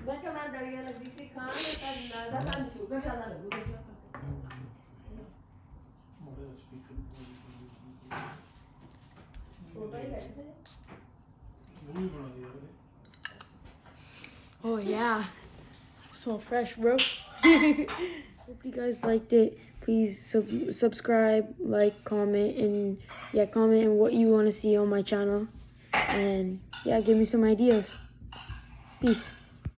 मैं क्या मैं दरिया लगी सी खाने का नादा का शुगर ज्यादा लगू देखो छोटा ही रहता है Oh yeah, so fresh, bro. Hope you guys liked it. Please subscribe, like, comment, and yeah, comment on what you want to see on my channel. And yeah, give me some ideas. Peace.